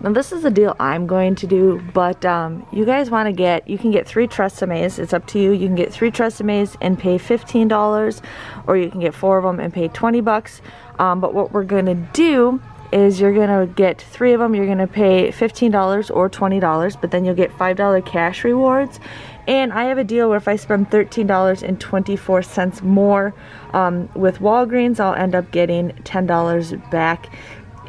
Now this is the deal I'm going to do, but you guys want to get, you can get 3 Tresemes. It's up to you. You can get 3 Tresemes and pay $15, or you can get 4 of them and pay 20 bucks. But what we're going to do is you're going to get 3 of them. You're going to pay $15 or $20, but then you'll get $5 cash rewards. And I have a deal where if I spend $13.24 more with Walgreens, I'll end up getting $10 back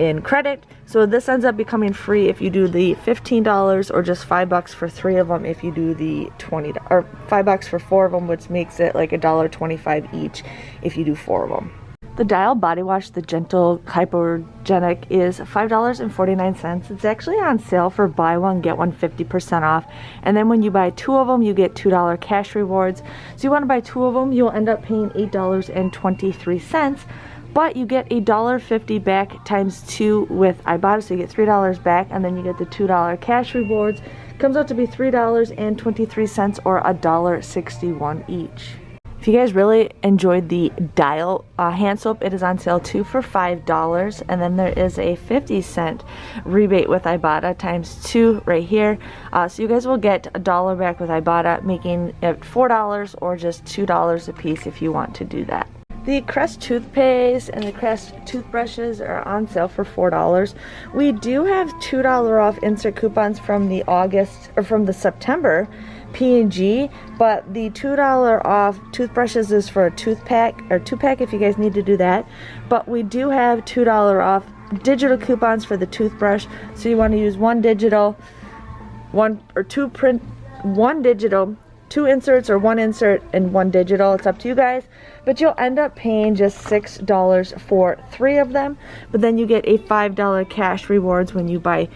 in credit. So this ends up becoming free if you do the $15, or just $5 for 3 of them if you do the $20, or $5 for 4 of them, which makes it like $1.25 each if you do 4 of them. The Dial body wash, the Gentle Hypoallergenic, is $5.49. It's actually on sale for buy one get one 50% off. And then when you buy 2 of them, you get $2 cash rewards. So you want to buy 2 of them, you'll end up paying $8.23. But you get $1.50 back times 2 with Ibotta, so you get $3 back, and then you get the $2 cash rewards. Comes out to be $3.23 or $1.61 each. If you guys really enjoyed the Dial hand soap, it is on sale too for $5, and then there is a 50-cent rebate with Ibotta times 2 right here. So you guys will get $1 back with Ibotta, making it $4 or just $2 a piece if you want to do that. The Crest Toothpaste and the Crest toothbrushes are on sale for $4. We do have $2 off insert coupons from the September P&G, but the $2 off toothbrushes is for a 2-pack if you guys need to do that. But we do have $2 off digital coupons for the toothbrush, so you want to use 1 digital, 1 or 2 print, 1 digital, 2 inserts, or 1 insert and 1 digital. It's up to you guys, but you'll end up paying just $6 for 3 of them, but then you get a $5 cash rewards when you buy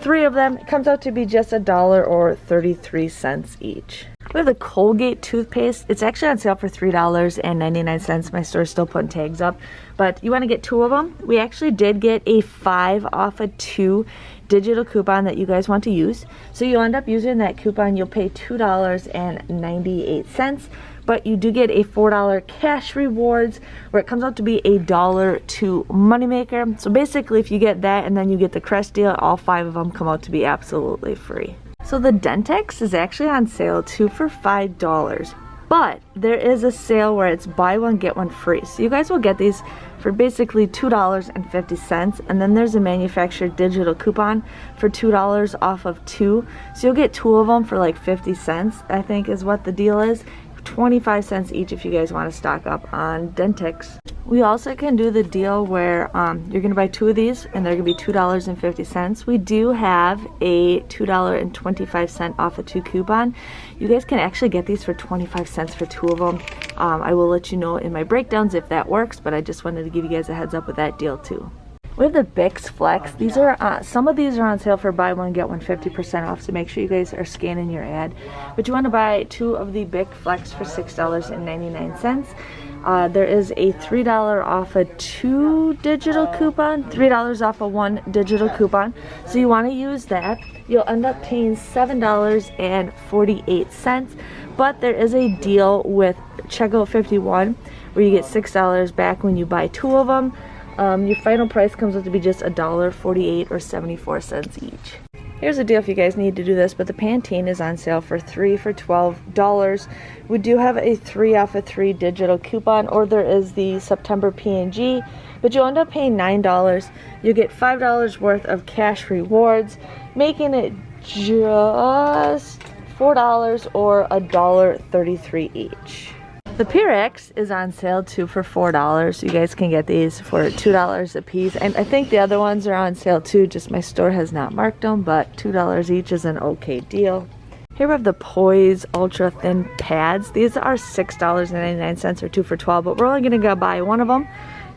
3 of them. It comes out to be just $1 or 33 cents each. We have the Colgate Toothpaste. It's actually on sale for $3.99. My store's still putting tags up, but you want to get 2 of them. We actually did get a 5 off a 2 digital coupon that you guys want to use. So you'll end up using that coupon. You'll pay $2.98, but you do get a $4 cash rewards where it comes out to be $1 to MoneyMaker. So basically if you get that and then you get the Crest deal, all 5 of them come out to be absolutely free. So the Dentex is actually on sale too for $5, but there is a sale where it's buy one get one free. So you guys will get these for basically $2.50, and then there's a manufactured digital coupon for $2 off of 2. So you'll get 2 of them for like 50 cents, I think is what the deal is. 25 cents each if you guys want to stock up on Dentex. We also can do the deal where you're going to buy 2 of these and they're going to be $2.50. We do have a $2.25 off a 2 coupon. You guys can actually get these for 25 cents for 2 of them. I will let you know in my breakdowns if that works, but I just wanted to give you guys a heads up with that deal too. We have the Bix Flex. These are some of these are on sale for buy one get one 50% off, so make sure you guys are scanning your ad. But you want to buy 2 of the Bix Flex for $6.99. There is a $3 off a 2 digital coupon, $3 off a 1 digital coupon. So you want to use that. You'll end up paying $7.48. But there is a deal with Checkout 51 where you get $6 back when you buy 2 of them. Your final price comes out to be just $1.48 or 74 cents each. Here's a deal if you guys need to do this, but the Pantene is on sale for 3 for $12. We do have a 3 off a 3 digital coupon, or there is the September P&G, but you'll end up paying $9. You get $5 worth of cash rewards, making it just $4 or $1.33 each. The Pyrex is on sale too for $4. You guys can get these for $2 a piece, and I think the other ones are on sale too, just my store has not marked them, but $2 each is an okay deal. Here we have the Poise ultra thin pads. These are $6.99 or 2 for $12, but we're only going to go buy 1 of them.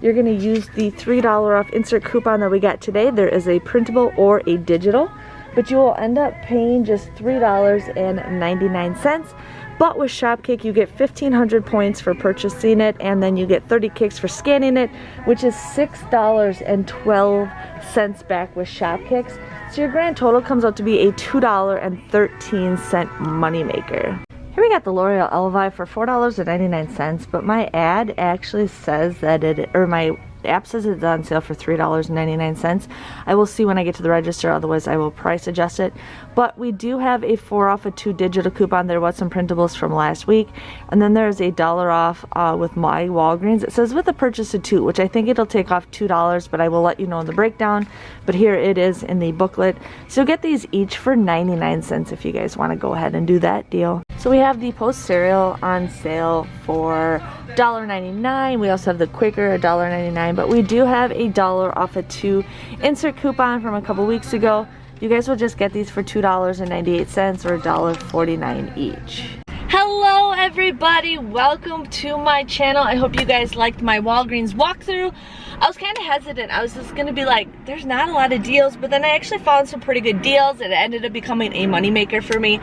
You're going to use the $3 off insert coupon that we got today. There is a printable or a digital, but you will end up paying just $3.99. But with Shopkick, you get 1,500 points for purchasing it, and then you get 30 kicks for scanning it, which is $6.12 back with Shopkicks. So your grand total comes out to be a $2.13 moneymaker. Here we got the L'Oreal Elvive for $4.99, but my ad actually says that my The app says it's on sale for $3.99. I will see when I get to the register, otherwise I will price adjust it. But we do have a 4 off of 2 digital coupon. There was some printables from last week. And then there's a $1 off with my Walgreens. It says with a purchase of 2, which I think it'll take off $2, but I will let you know in the breakdown. But here it is in the booklet. So you'll get these each for 99 cents if you guys want to go ahead and do that deal. So we have the Poise cereal on sale for $1.99. We also have the Quaker $1.99, but we do have a $1 off of 2 insert coupon from a couple weeks ago. You guys will just get these for $2.98 or $1.49 each. Hello everybody, welcome to my channel. I hope you guys liked my Walgreens walkthrough. I was kind of hesitant. I was just gonna be like, there's not a lot of deals, but then I actually found some pretty good deals and it ended up becoming a moneymaker for me.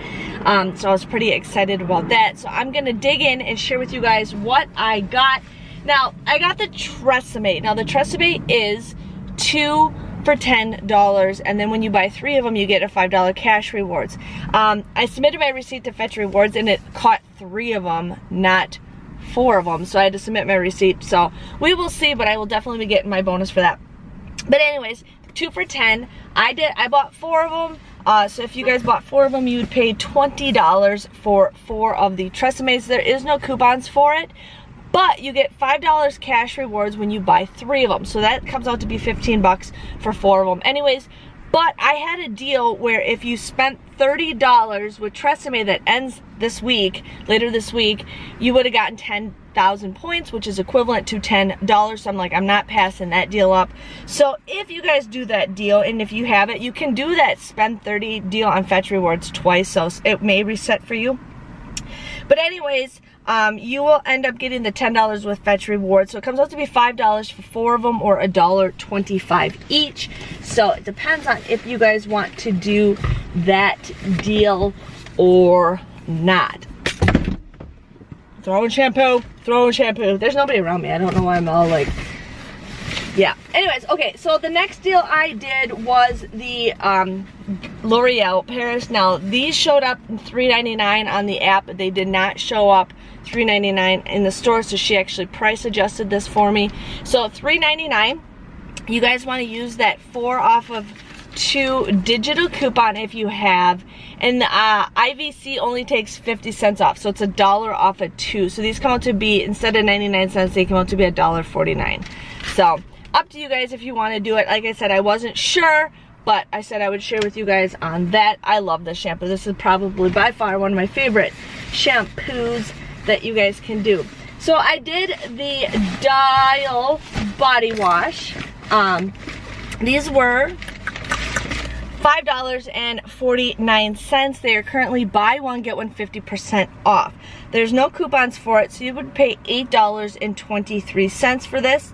So I was pretty excited about that. So I'm gonna dig in and share with you guys what I got. Now, I got the Tresemme. Now the Tresemme is 2 for $10, and then when you buy 3 of them you get a $5 cash rewards. I submitted my receipt to Fetch Rewards and it caught 3 of them, not 4 of them, so I had to submit my receipt. So we will see, but I will definitely be getting my bonus for that. But anyways, 2 for $10. I bought 4 of them. So if you guys bought 4 of them, you would pay $20 for 4 of the Tresemmes. There is no coupons for it, but you get $5 cash rewards when you buy 3 of them. So that comes out to be 15 bucks for 4 of them. Anyways, but I had a deal where if you spent $30 with Tresemme that ends this week, later this week, you would have gotten 10,000 points, which is equivalent to $10. So I'm like, I'm not passing that deal up. So if you guys do that deal, and if you have it, you can do that spend 30 deal on Fetch Rewards twice, so it may reset for you. But anyways, you will end up getting the $10 with Fetch Rewards. So it comes out to be $5 for 4 of them or $1.25 each. So it depends on if you guys want to do that deal or not. Throwing shampoo, throwing shampoo. There's nobody around me. I don't know why I'm all like, yeah. Anyways, okay, so the next deal I did was the L'Oreal Paris. Now, these showed up $3.99 on the app. They did not show up $3.99 in the store, so she actually price adjusted this for me. So $3.99. You guys want to use that 4 off of 2 digital coupon if you have, and the IVC only takes 50 cents off, so it's $1 off of 2. So these come out to be, instead of 99 cents, they come out to be $1.49. So up to you guys if you want to do it. Like I said, I wasn't sure, but I said I would share with you guys on that. I love this shampoo. This is probably by far one of my favorite shampoos that you guys can do. So I did the Dial body wash. These were $5.49. They are currently buy one get one 50% off. There's no coupons for it, so you would pay $8.23 for this,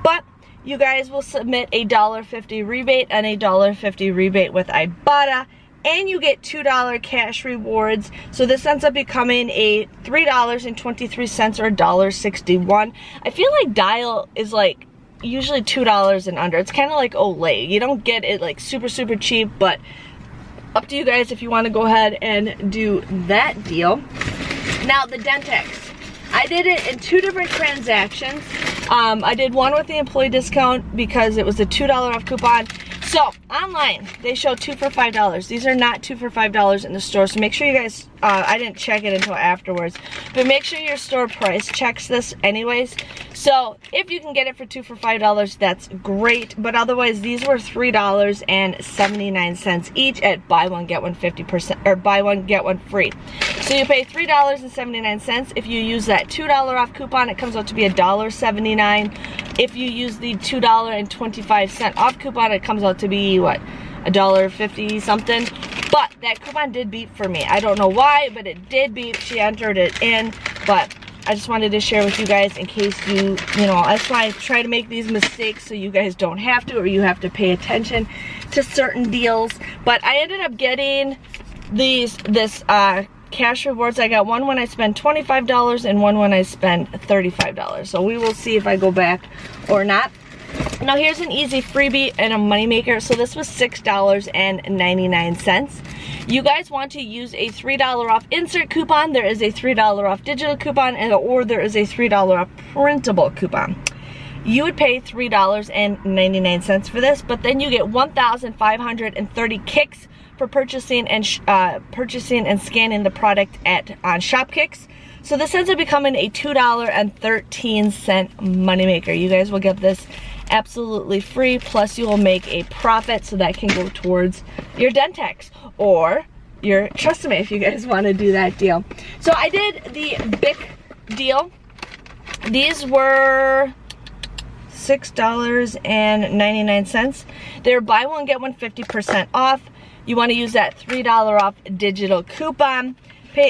but you guys will submit a $1.50 rebate and a $1.50 rebate with Ibotta, and you get $2 cash rewards. So this ends up becoming a $3.23 or $1.61. I feel like Dial is like usually $2 and under. It's kind of like Olay. You don't get it like super cheap, but up to you guys if you want to go ahead and do that deal. Now the Dentex, I did it in 2 different transactions. I did one with the employee discount because it was a $2 off coupon. So online they show 2 for $5. These are not 2 for $5 in the store, so make sure you guys, I didn't check it until afterwards, but make sure your store price checks this anyways. So if you can get it for 2 for $5, that's great, but otherwise these were $3.79 each at buy one get one 50%, or buy one get one free. So you pay $3.79. If you use that $2 off coupon, it comes out to be $1.79. If you use the $2.25 off coupon, it comes out to be what, $1.50 something. But that coupon did beep for me. I don't know why, but it did beep. She entered it in, but I just wanted to share with you guys in case you know, that's why I try to make these mistakes so you guys don't have to, or you have to pay attention to certain deals. But I ended up getting this cash rewards. I got one when I spent $25 and one when I spent $35. So we will see if I go back or not. Now here's an easy freebie and a moneymaker. So this was $6.99. You guys want to use a $3 off insert coupon. There is a $3 off digital coupon, or there is a $3 off printable coupon. you would pay $3.99 for this, but then you get 1,530 kicks for purchasing and scanning the product on Shopkicks. So this ends up becoming a $2.13 moneymaker. You guys will get this absolutely free, plus you will make a profit, so that can go towards your Dentex or your Tresemme if you guys want to do that deal. So I did the Bic deal. These were $6.99. They're buy one get one 50% off. You want to use that $3 off digital coupon.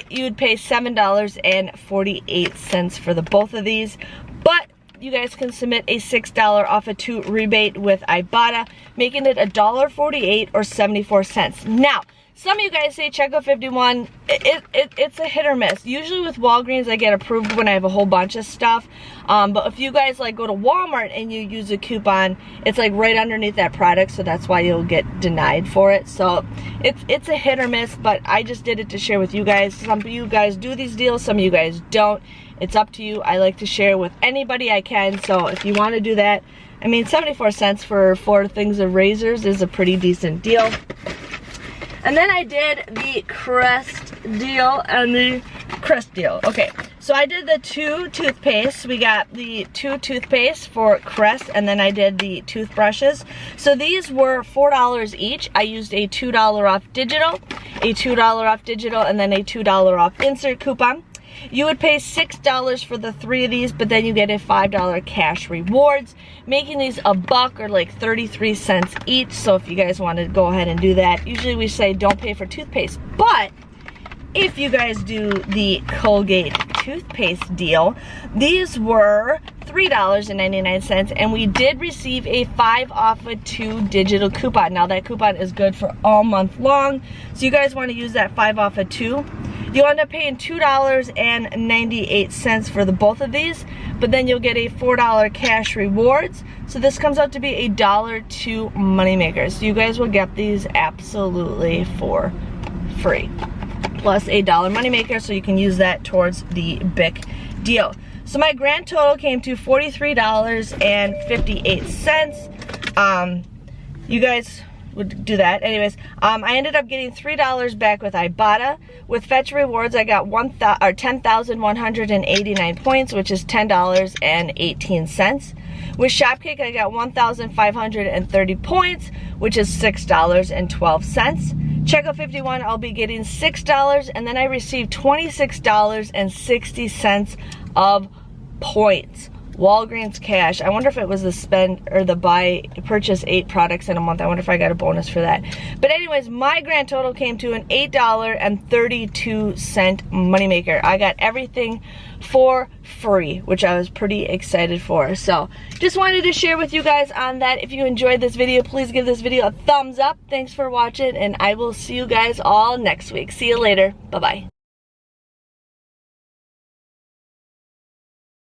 You would pay $7.48 for the both of these, but you guys can submit a $6 off of 2 rebate with Ibotta, making it $1.48 or 74 cents. Now, some of you guys say checkout 51, it's a hit or miss. Usually with Walgreens, I get approved when I have a whole bunch of stuff. But if you guys like go to Walmart and you use a coupon, it's like right underneath that product, so that's why you'll get denied for it. So it's a hit or miss, but I just did it to share with you guys. Some of you guys do these deals, some of you guys don't. It's up to you. I like to share with anybody I can, so if you want to do that, I mean, 74 cents for 4 things of razors is a pretty decent deal. And then I did the Crest deal and the Crest deal. Okay, so I did the 2 toothpaste. We got the 2 toothpaste for Crest, and then I did the toothbrushes. So these were $4 each. I used a $2 off digital, and then a $2 off insert coupon. You would pay $6 for the 3 of these, but then you get a $5 cash rewards, making these $1 or like 33 cents each. So if you guys want to go ahead and do that, usually we say don't pay for toothpaste, but if you guys do the Colgate Toothpaste deal, these were $3.99, and we did receive a 5 off of 2 digital coupon. Now that coupon is good for all month long, so you guys want to use that 5 off of 2. You'll end up paying $2.98 for the both of these, but then you'll get a $4 cash rewards. So this comes out to be a $1.02 moneymaker. So you guys will get these absolutely for free, plus a $1 moneymaker, so you can use that towards the Bic deal. So my grand total came to $43.58. You guys would do that. Anyways, I ended up getting $3 back with Ibotta. With Fetch Rewards, I got 10,189 points, which is $10.18. With Shopkick, I got 1,530 points, which is $6.12. Checkout 51, I'll be getting $6, and then I received $26.60 of points. Walgreens cash. I wonder if it was the spend or the purchase 8 products in a month. I wonder if I got a bonus for that. But anyways, my grand total came to an $8.32 moneymaker. I got everything for free, which I was pretty excited for. So just wanted to share with you guys on that. If you enjoyed this video, please give this video a thumbs up. Thanks for watching, and I will see you guys all next week. See you later. Bye-bye.